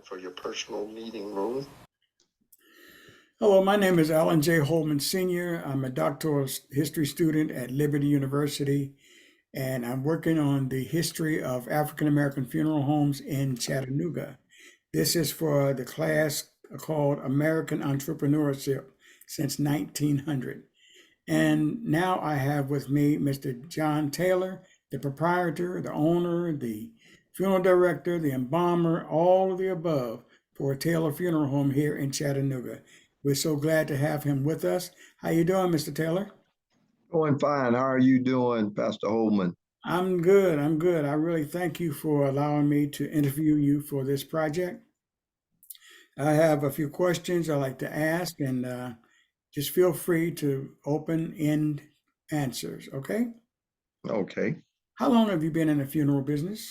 for your personal meeting room. Hello, my name is Alan J. Holman Sr. I'm a doctoral history student at Liberty University, and I'm working on the history of African American funeral homes in Chattanooga. This is for the class called American Entrepreneurship since 1900. And now I have with me Mr. John Taylor, the proprietor, the owner, the funeral director, the embalmer, all of the above for Taylor Funeral Home here in Chattanooga. We're so glad to have him with us. How you doing, Mr. Taylor? Doing fine. How are you doing, Pastor Holman? I'm good. I'm good. I really thank you for allowing me to interview you for this project. I have a few questions I like to ask, and just feel free to open end answers, okay? Okay. How long have you been in the funeral business?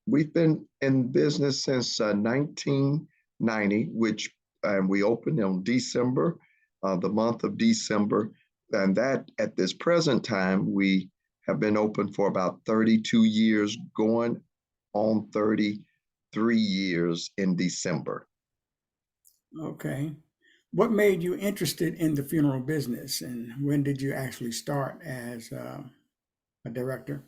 We've been in business since 1990, which we opened on December, the month of December. And that at this present time, we have been open for about 32 years, going on 33 years in December. Okay. What made you interested in the funeral business, and when did you actually start as a director?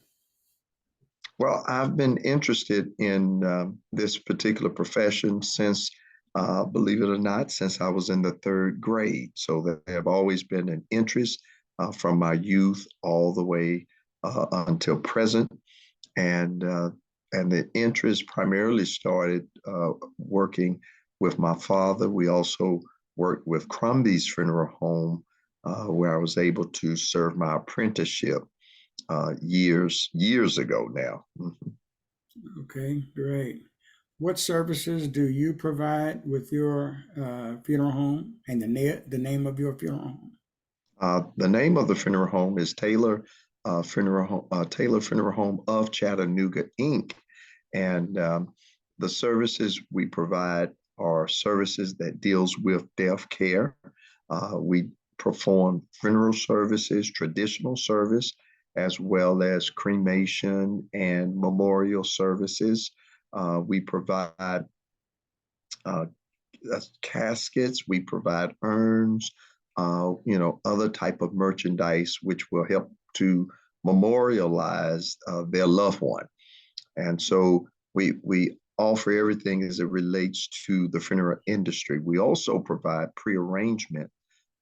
Well, I've been interested in this particular profession since, believe it or not, since I was in the third grade. So there have always been an interest from my youth all the way until present, and uh, and the interest primarily started working with my father. We also worked with Crombie's Funeral Home, where I was able to serve my apprenticeship years ago now. Mhm. Okay, great. What services do you provide with your funeral home and the name of your funeral home? The name of the funeral home is Taylor Funeral Home of Chattanooga Inc. And the services we provide are services that deals with death care. We perform funeral services, traditional service, as well as cremation and memorial services. We provide uh, caskets, we provide urns, other type of merchandise which will help to memorialize their loved one. And so we offer everything as it relates to the funeral industry. We also provide pre-arrangement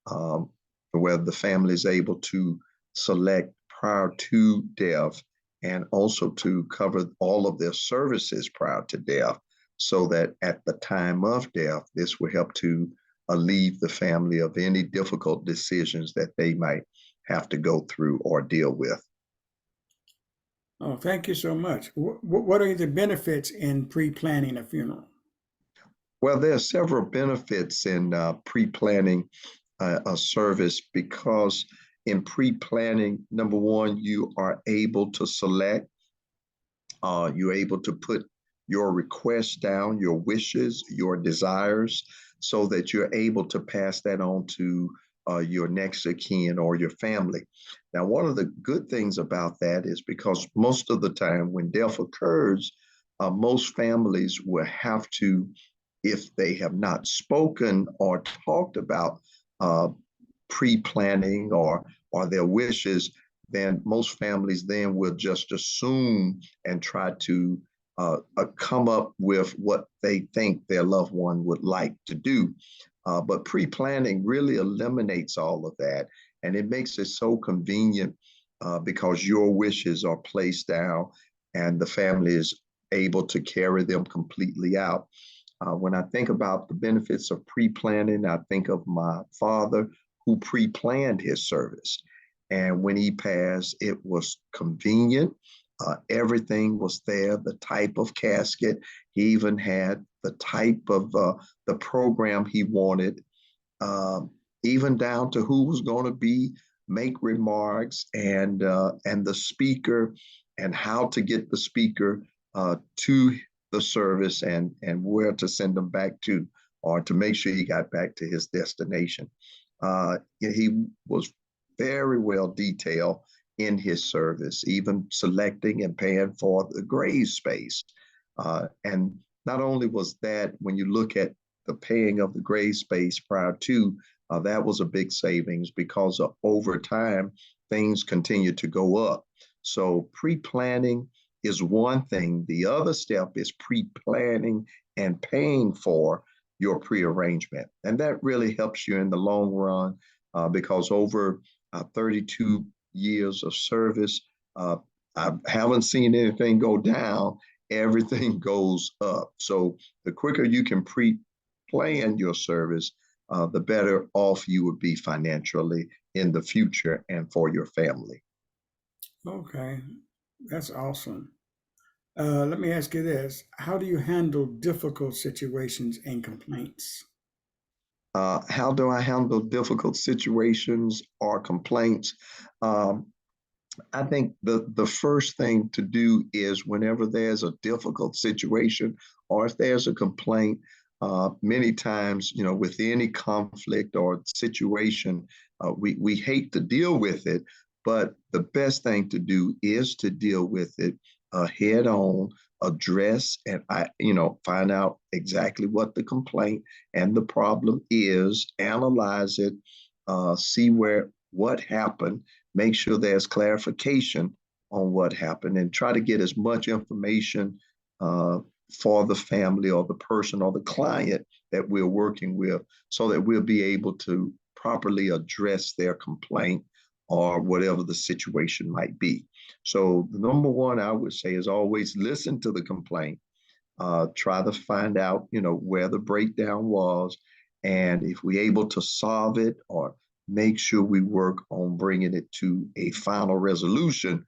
um, where the family is able to select prior to death and also to cover all of their services prior to death so that at the time of death, this will help to alleviate the family of any difficult decisions that they might have to go through or deal with. Oh, thank you so much. What are the benefits in pre-planning a funeral? Well, there are several benefits in pre-planning a service because in pre-planning, number one, you are able to select, you're able to put your requests down, your wishes, your desires, so that you're able to pass that on to your next of kin or your family. Now, one of the good things about that is because most of the time when death occurs, most families will have to, if they have not spoken or talked about uh, pre-planning or their wishes, then most families then will just assume and try to come up with what they think their loved one would like to do. But pre-planning really eliminates all of that, and it makes it so convenient because your wishes are placed down, and the family is able to carry them completely out. When I think about the benefits of pre-planning, I think of my father who pre-planned his service. And when he passed, it was convenient. Everything was there, the type of casket. He even had the type of the program he wanted, um, even down to who was going to be make remarks and the speaker and how to get the speaker to the service and where to send them back to or to make sure he got back to his destination. He was very well detailed in his service, even selecting and paying for the grave space. And not only was that, when you look at the paying of the grave space prior to, that was a big savings because over time, things continue to go up. So pre-planning is one thing. The other step is pre-planning and paying for your pre-arrangement. And that really helps you in the long run because over 32 years of service, uh, I haven't seen anything go down. Everything goes up. So the quicker you can pre-plan your service, the better off you would be financially in the future and for your family. Okay, that's awesome. Let me ask you this. How do you handle difficult situations and complaints? How do I handle difficult situations or complaints? Um, I think the first thing to do is whenever there's a difficult situation or if there's a complaint, many times, with any conflict or situation, we hate to deal with it, but the best thing to do is to deal with it head on, address, and find out exactly what the complaint and the problem is, analyze it, see what happened, make sure there's clarification on what happened, and try to get as much information uh, for the family or the person or the client that we're working with so that we'll be able to properly address their complaint or whatever the situation might be. So the number one I would say is always listen to the complaint, try to find out, where the breakdown was, and if we're able to solve it or make sure we work on bringing it to a final resolution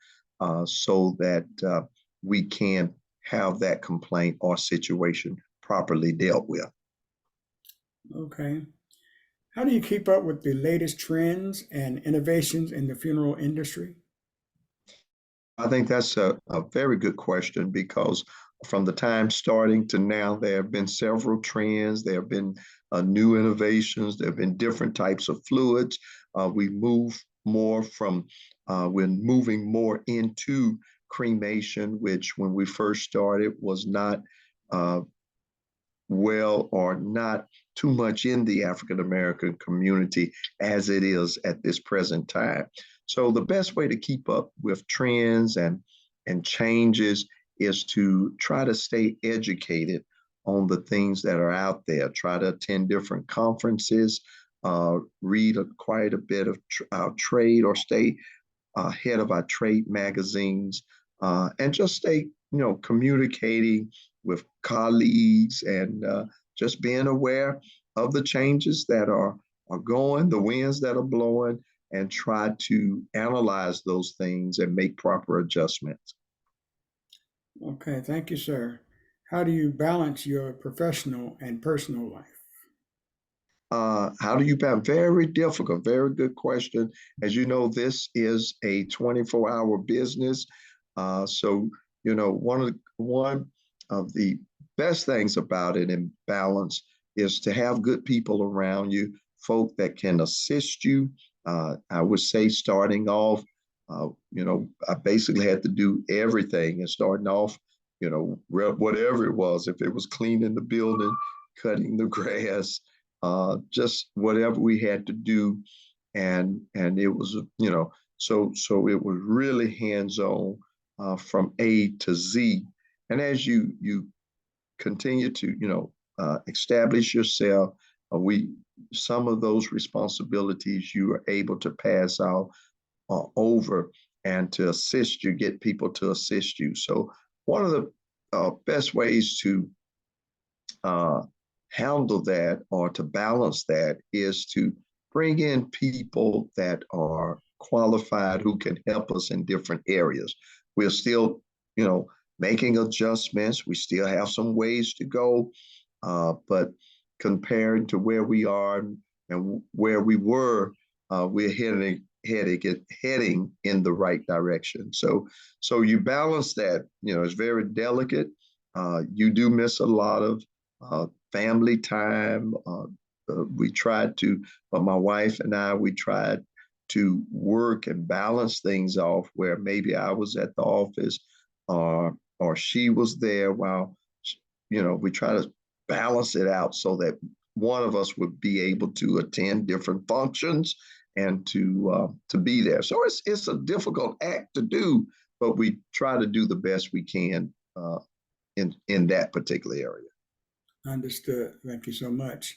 so that we can have that complaint or situation properly dealt with. Okay. How do you keep up with the latest trends and innovations in the funeral industry? I think that's a very good question because from the time starting to now, there have been several trends. There have been new innovations. There have been different types of fluids. We move more from, we're moving more into cremation, which when we first started was not uh, well or not too much in the African American community as it is at this present time. So the best way to keep up with trends and changes is to try to stay educated on the things that are out there. Try to attend different conferences, read quite a bit of our trade, or stay head of our trade magazines, and just stay, communicating with colleagues and just being aware of the changes that are going, the winds that are blowing, and try to analyze those things and make proper adjustments. Okay, thank you, sir. How do you balance your professional and personal life? How do you balance? Very difficult, very good question. As you know, this is a 24-hour business. So, one of the best things about it in balance is to have good people around you, folk that can assist you. I would say starting off, I basically had to do everything and starting off, whatever it was, if it was cleaning the building, cutting the grass, just whatever we had to do, and it was so it was really hands on from A to Z, and as you continue to establish yourself, we some of those responsibilities you are able to pass out over and to assist you, get people to assist you. So one of the best ways to uh, handle that or to balance that is to bring in people that are qualified who can help us in different areas. We're still, making adjustments. We still have some ways to go, but comparing to where we are and where we were, we're heading in the right direction. So you balance that. It's very delicate. You do miss a lot of family time. We tried to, but my wife and I, we tried to work and balance things off where maybe I was at the office or she was there while we try to balance it out so that one of us would be able to attend different functions and to be there. So it's a difficult act to do, but we try to do the best we can in that particular area. Understood. Thank you so much.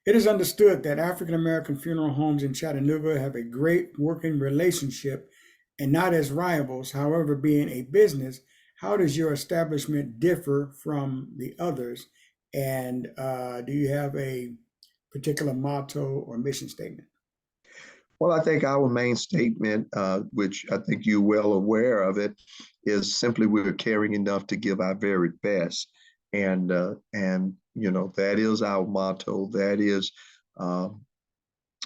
It is understood that African American funeral homes in Chattanooga have a great working relationship and not as rivals. However, being a business, how does your establishment differ from the others? And do you have a particular motto or mission statement? Well, I think our main statement, which I think you're well aware of it, is simply we're caring enough to give our very best, and that is our motto. That is um,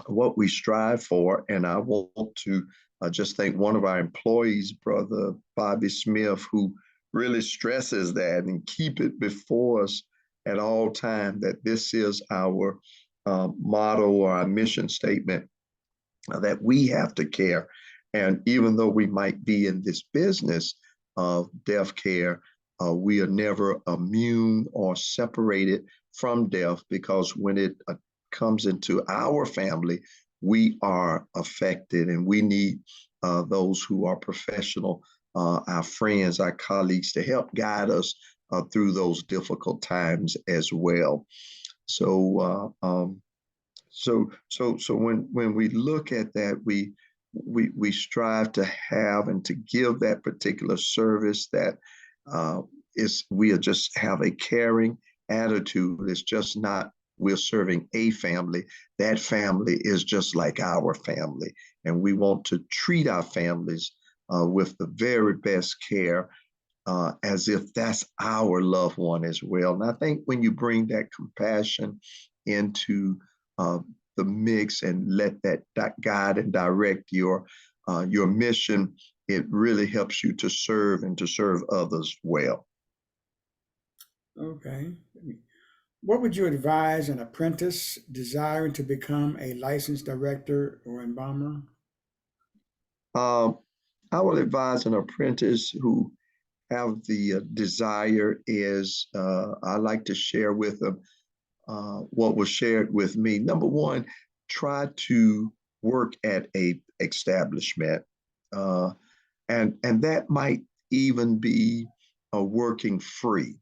what we strive for. And I want to just thank one of our employees, Brother Bobby Smith, who really stresses that and keep it before us at all time that this is our motto or our mission statement that we have to care. And even though we might be in this business of death care, we are never immune or separated from death because when it comes into our family, we are affected and we need those who are professional, our friends, our colleagues to help guide us through those difficult times as well. So so when we look at that, we strive to have and to give that particular service that is we are just have a caring attitude. It's just not we're serving a family. That family is just like our family, and we want to treat our families with the very best care as if that's our loved one as well. And I think when you bring that compassion into uh, the mix and let that guide and direct your mission, it really helps you to serve and to serve others well. Okay. What would you advise an apprentice desiring to become a licensed director or embalmer? Um, I would advise an apprentice who have the desire is I like to share with them what was shared with me. Number one, try to work at a establishment, uh, and that might even be working free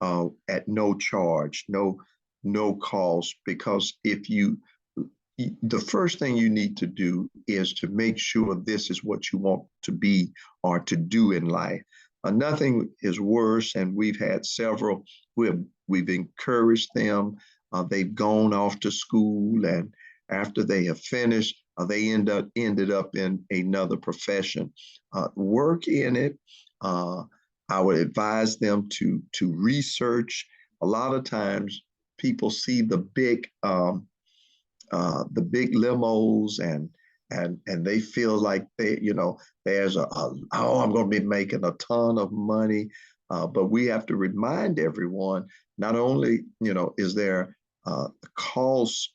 at no charge, no cost. Because if you, the first thing you need to do is to make sure this is what you want to be or to do in life. Nothing is worse, and we've had several. We've encouraged them. They've gone off to school, and after they have finished, they ended up in another profession. Work in it. Uh, I would advise them to research. A lot of times, people see the big limos and they feel like there's oh, I'm going to be making a ton of money, but we have to remind everyone not only is there costs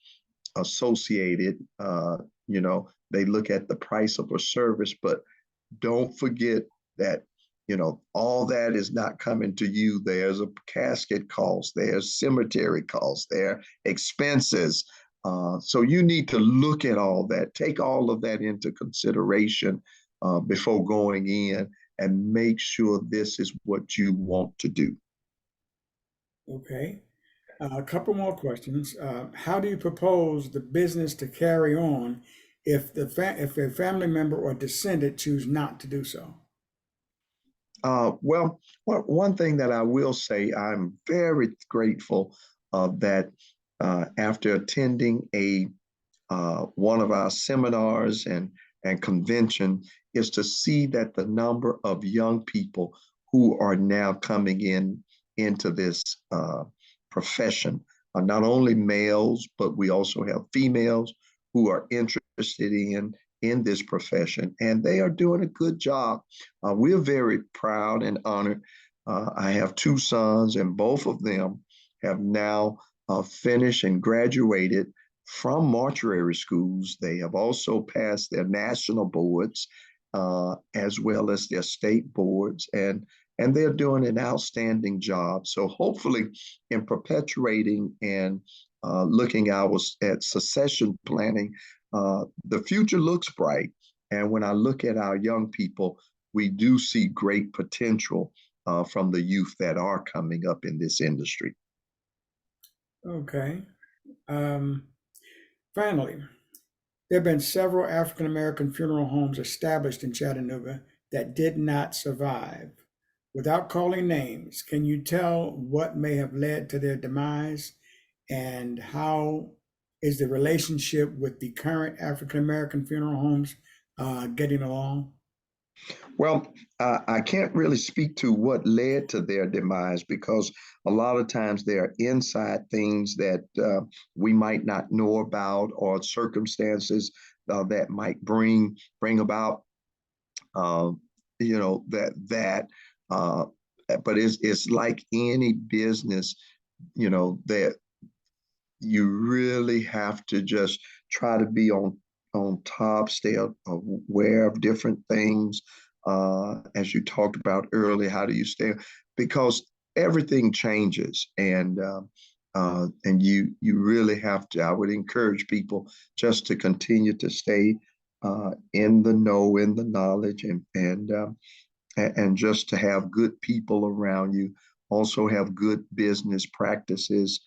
associated, they look at the price of a service, but don't forget that all that is not coming to you. There's a casket cost, there's cemetery costs, there are expenses. So you need to look at all that, take all of that into consideration before going in, and make sure this is what you want to do. Okay. A couple more questions. How do you propose the business to carry on if a family member or descendant choose not to do so? Well, one thing that I will say, I'm very grateful that after attending a one of our seminars and convention, is to see that the number of young people who are now coming into this profession are not only males, but we also have females who are interested in this profession, and they are doing a good job. We're very proud and honored. I have two sons, and both of them have now finished and graduated from mortuary schools. They have also passed their national boards as well as their state boards. and they're doing an outstanding job. So hopefully, in perpetuating and looking hours at succession planning, the future looks bright. And when I look at our young people, we do see great potential from the youth that are coming up in this industry. Okay. Um, Finally, there have been several African American funeral homes established in Chattanooga that did not survive. Without calling names, can you tell what may have led to their demise and how is the relationship with the current African American funeral homes getting along? Well, I can't really speak to what led to their demise because a lot of times there are inside things that we might not know about or circumstances that might bring about uh, that uh, but it's like any business, that you really have to just try to be on top, stay aware of different things. As you talked about earlier, how do you stay? Because everything changes, and you really have to. I would encourage people just to continue to stay in the know, in the knowledge, and just to have good people around you. Also have good business practices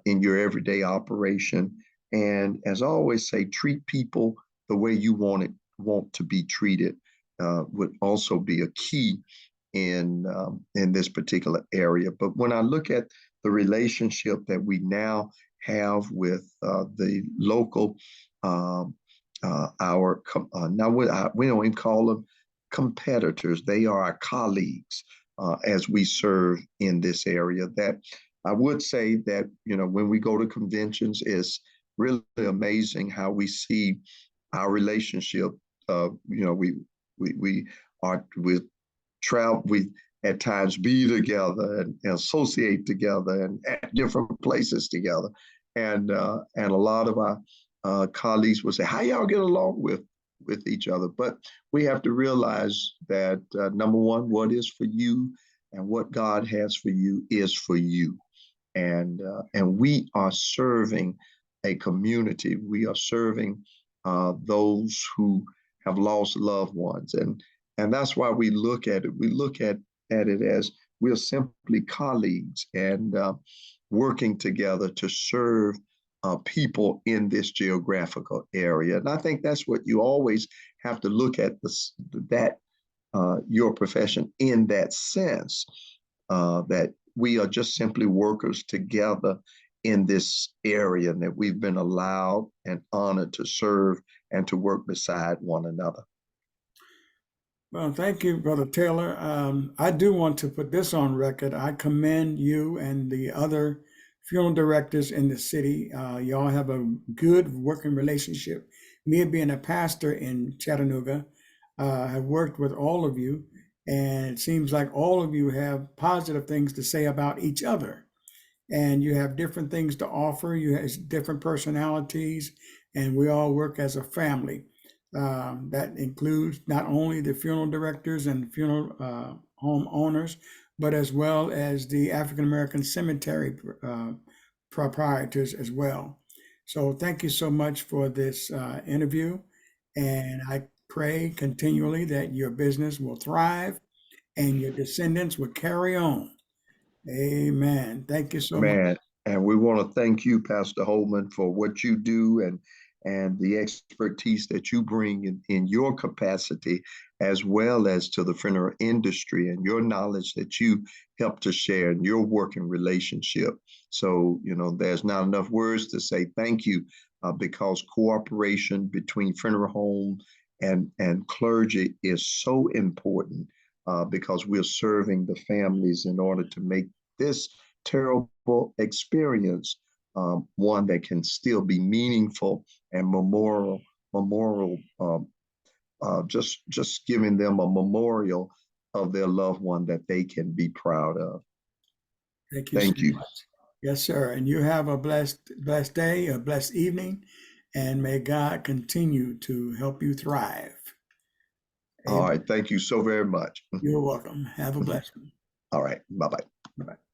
in your everyday operation. And as I always say, treat people the way you want to be treated would also be a key in this particular area. But when I look at the relationship that we now have with the local, um, our now we don't even call them competitors; they are our colleagues as we serve in this area. That I would say that when we go to conventions, it's really amazing how we see our relationship. We are with travel, we at times be together and associate together and at different places together. And a lot of our colleagues will say, "How y'all get along with each other?" But we have to realize that number one, what is for you and what God has for you is for you, and we are serving a community. We are serving those who have lost loved ones, and that's why we look at it. We look at it as we're simply colleagues and working together to serve people in this geographical area. And I think that's what you always have to look at that your profession in that sense, that we are just simply workers together in this area and that we've been allowed and honored to serve and to work beside one another. Well, thank you, Brother Taylor. I do want to put this on record. I commend you and the other funeral directors in the city. Y'all have a good working relationship. Me being a pastor in Chattanooga, I have worked with all of you, and it seems like all of you have positive things to say about each other. And you have different things to offer. You have different personalities, and we all work as a family. That includes not only the funeral directors and funeral home owners, but as well as the African American cemetery proprietors as well. So thank you so much for this interview, and I pray continually that your business will thrive and your descendants will carry on. Amen. Thank you so much. Man, and we want to thank you, Pastor Holman, for what you do and the expertise that you bring in your capacity, as well as to the funeral industry and your knowledge that you help to share in your working relationship. So, there's not enough words to say thank you because cooperation between funeral home and clergy is so important because we're serving the families in order to make this terrible experience one that can still be meaningful and memorial, just giving them a memorial of their loved one that they can be proud of. Thank you so Thank you. much. Yes, sir. And you have a blessed day, a blessed evening, and may God continue to help you thrive. All Amen. right. Thank you so very much. You're welcome. Have a blessed one. All right. Bye-bye. Bye-bye.